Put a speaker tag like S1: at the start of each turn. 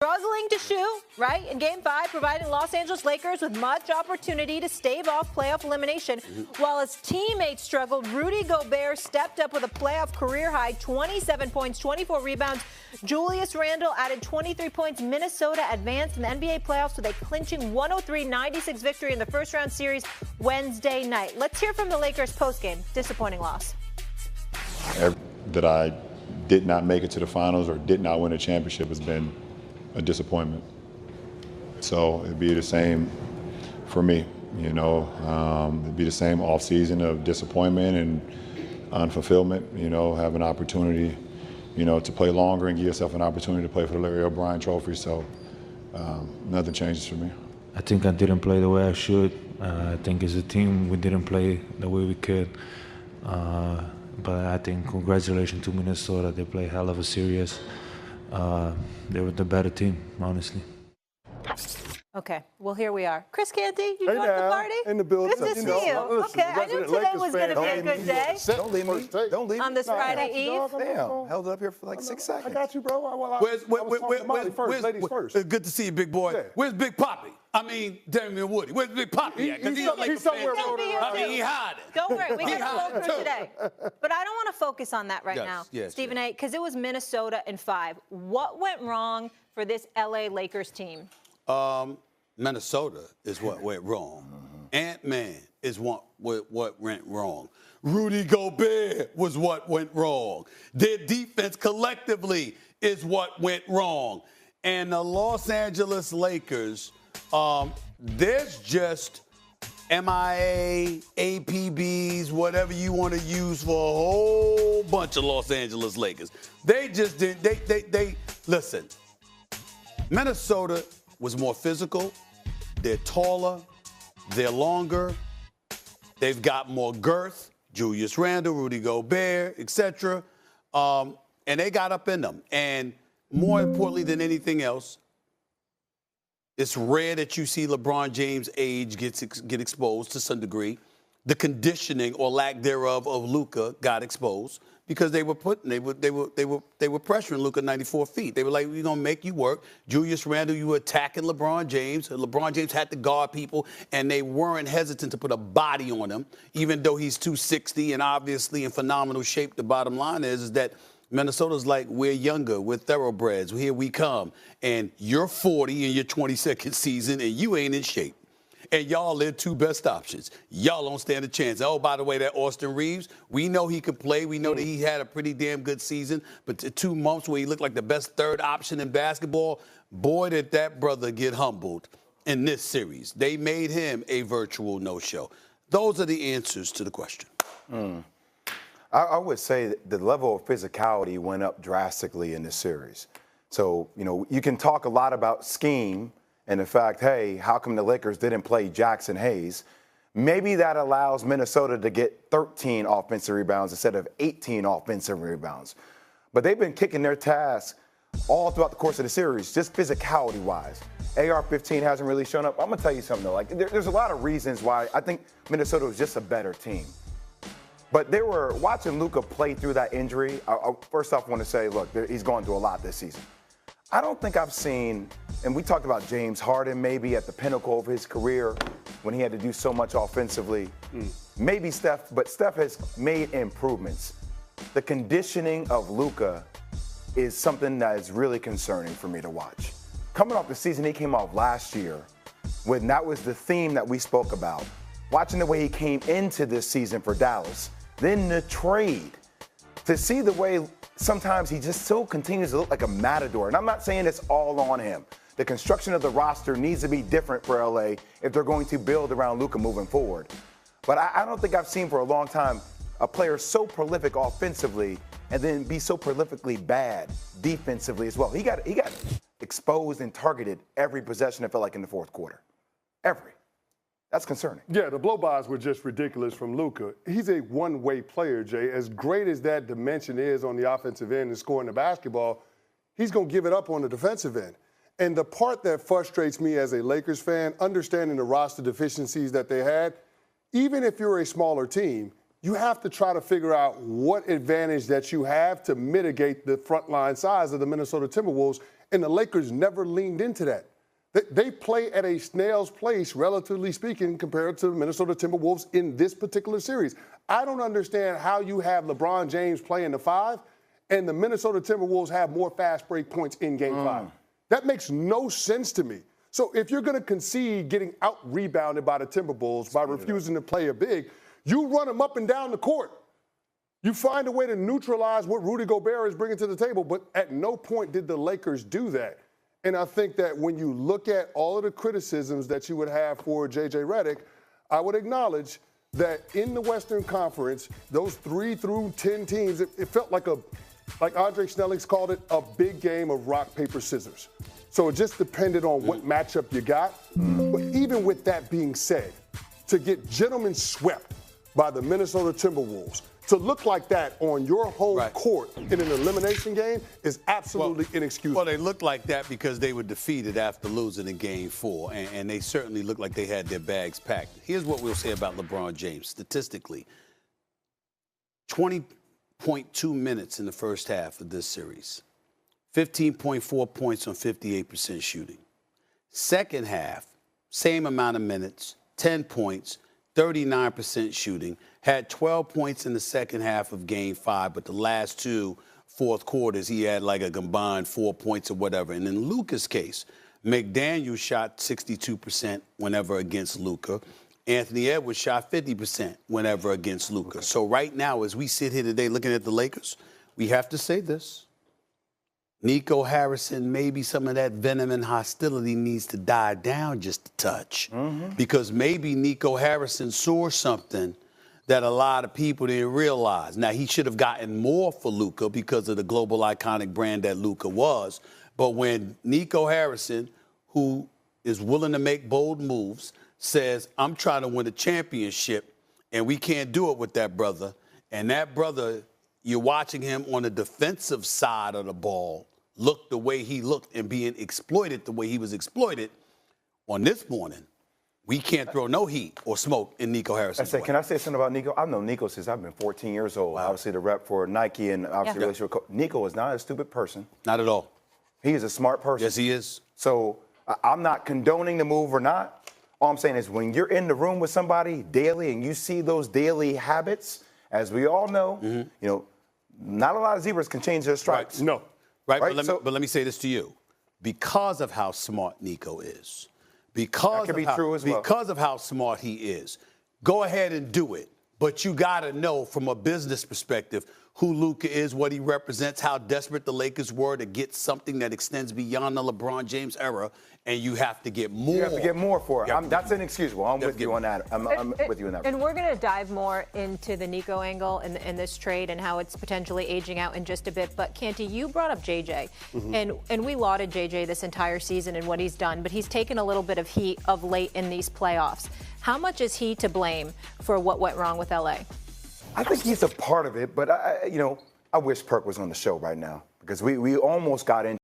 S1: Struggling to shoot, right, in Game 5, providing Los Angeles Lakers with much opportunity to stave off playoff elimination. While his teammates struggled, Rudy Gobert stepped up with a playoff career-high 27 points, 24 rebounds. Julius Randle added 23 points. Minnesota advanced in the NBA playoffs with a clinching 103-96 victory in the first-round series Wednesday night. Let's hear from the Lakers postgame. Disappointing loss.
S2: That I did not make it to the finals or did not win a championship has been a disappointment. So it'd be the same for me, you know. It'd be the same off season of disappointment and unfulfillment, you know, have an opportunity, you know, to play longer and give yourself an opportunity to play for the Larry O'Brien Trophy. So nothing changes for me.
S3: I think I didn't play the way I should. I think as a team we didn't play the way we could. But I think congratulations to Minnesota. They play a hell of a series. They were the better team, honestly.
S1: Okay, well, here we are. Chris Canty, you joined the party?
S4: In the building.
S1: Good to see you. Okay, I knew today was going to be a good day.
S5: Don't leave me. Don't leave me.
S1: On this Friday Eve.
S5: Damn, held it up here for like 6 seconds.
S4: I got you, bro.
S6: Where's
S4: Ladies first.
S6: Good to see you, big boy.
S4: Yeah.
S6: Where's Big Poppy? I mean, Damian Woody. Where's Big Poppy at? Because
S4: He's somewhere.
S6: I mean, he hiding.
S1: Don't worry, we got a vote for today. But I don't want to focus on that right now,
S6: yes,
S1: Stephen A., because it was Minnesota in 5. What went wrong for this L.A. Lakers team?
S6: Minnesota is what went wrong. Ant-Man is what went wrong. Rudy Gobert was what went wrong. Their defense collectively is what went wrong. And the Los Angeles Lakers, there's just MIA, APBs, whatever you want to use for a whole bunch of Los Angeles Lakers. They just didn't, they listen, Minnesota was more physical. They're taller, they're longer, they've got more girth, Julius Randle, Rudy Gobert, etc. And they got up in them. And more importantly than anything else, it's rare that you see LeBron James' age get exposed to some degree. The conditioning or lack thereof of Luka got exposed because they were pressuring Luka 94 feet. They were like, we're gonna make you work. Julius Randle, you were attacking LeBron James. LeBron James had to guard people, and they weren't hesitant to put a body on him, even though he's 260 and obviously in phenomenal shape. The bottom line is that Minnesota's like, we're younger, we're thoroughbreds, here we come. And you're 40 in your 22nd season, and you ain't in shape. And y'all are their two best options. Y'all don't stand a chance. Oh, by the way, that Austin Reeves, we know he could play. We know that he had a pretty damn good season. But the 2 months where he looked like the best third option in basketball, boy, did that brother get humbled in this series. They made him a virtual no-show. Those are the answers to the question.
S5: I would say that the level of physicality went up drastically in this series. So, you know, you can talk a lot about scheme and the fact, hey, how come the Lakers didn't play Jackson Hayes? Maybe that allows Minnesota to get 13 offensive rebounds instead of 18 offensive rebounds. But they've been kicking their task all throughout the course of the series, just physicality-wise. AR-15 hasn't really shown up. I'm going to tell you something, though. Like, there's a lot of reasons why I think Minnesota was just a better team. But they were watching Luka play through that injury. I first off want to say, look, he's going through a lot this season. I don't think I've seen, and we talked about James Harden maybe at the pinnacle of his career when he had to do so much offensively. Maybe Steph, but Steph has made improvements. The conditioning of Luka is something that is really concerning for me to watch. Coming off the season he came off last year, when that was the theme that we spoke about. Watching the way he came into this season for Dallas, then the trade, to see the way sometimes he just so continues to look like a matador. And I'm not saying it's all on him. The construction of the roster needs to be different for LA if they're going to build around Luka moving forward. But I don't think I've seen for a long time a player so prolific offensively and then be so prolifically bad defensively as well. He got exposed and targeted every possession, it felt like, in the fourth quarter. Every. That's concerning.
S4: Yeah, the blow-bys were just ridiculous from Luka. He's a one-way player, Jay. As great as that dimension is on the offensive end and scoring the basketball, he's going to give it up on the defensive end. And the part that frustrates me as a Lakers fan, understanding the roster deficiencies that they had, even if you're a smaller team, you have to try to figure out what advantage that you have to mitigate the frontline size of the Minnesota Timberwolves. And the Lakers never leaned into that. They play at a snail's pace, relatively speaking, compared to Minnesota Timberwolves in this particular series. I don't understand how you have LeBron James playing the 5 and the Minnesota Timberwolves have more fast break points in Game 5. That makes no sense to me. So if you're going to concede getting out-rebounded by the Timberwolves by refusing to play a big, you run them up and down the court. You find a way to neutralize what Rudy Gobert is bringing to the table, but at no point did the Lakers do that. And I think that when you look at all of the criticisms that you would have for J.J. Redick, I would acknowledge that in the Western Conference, those 3 through 10 teams, it felt like Andre Snelling's called it, a big game of rock, paper, scissors. So it just depended on what matchup you got. But even with that being said, to get gentlemen swept by the Minnesota Timberwolves, to look like that on your home court in an elimination game is absolutely inexcusable.
S6: Well, they looked like that because they were defeated after losing in Game 4, and they certainly looked like they had their bags packed. Here's what we'll say about LeBron James. Statistically, 20.2 minutes in the first half of this series, 15.4 points on 58% shooting. Second half, same amount of minutes, 10 points, 39% shooting, had 12 points in the second half of Game 5, but the last 2 fourth quarters, he had like a combined 4 points or whatever. And in Luka's case, McDaniel shot 62% whenever against Luka. Anthony Edwards shot 50% whenever against Luka. So right now, as we sit here today looking at the Lakers, we have to say this. Nico Harrison, maybe some of that venom and hostility needs to die down just a touch. Because maybe Nico Harrison saw something that a lot of people didn't realize. Now, he should have gotten more for Luka because of the global iconic brand that Luka was. But when Nico Harrison, who is willing to make bold moves, says, I'm trying to win a championship, and we can't do it with that brother, and that brother, you're watching him on the defensive side of the ball look the way he looked and being exploited the way he was exploited on this morning, we can't throw no heat or smoke in Nico Harrison.
S5: Can I say something about Nico? I've known Nico since I've been 14 years old. Wow. Obviously, the rep for Nike and obviously relationship with Nico is not a stupid person.
S6: Not at all.
S5: He is a smart person.
S6: Yes, he is.
S5: So I'm not condoning the move or not. All I'm saying is when you're in the room with somebody daily and you see those daily habits, as we all know, you know, not a lot of zebras can change their stripes.
S6: Right. No. Right, right? But let me say this to you. Because of how smart Nico is, because of how smart he is, go ahead and do it. But you got to know from a business perspective who Luka is, what he represents, how desperate the Lakers were to get something that extends beyond the LeBron James era, and you have to get more.
S5: You have to get more for it. That's inexcusable. I'm with you on that. I'm with you on that.
S1: And we're going to dive more into the Nico angle in this trade and how it's potentially aging out in just a bit. But, Canty, you brought up JJ, and we lauded JJ this entire season and what he's done, but he's taken a little bit of heat of late in these playoffs. How much is he to blame for what went wrong with L.A.?
S5: I think he's a part of it, but I wish Perk was on the show right now because we almost got into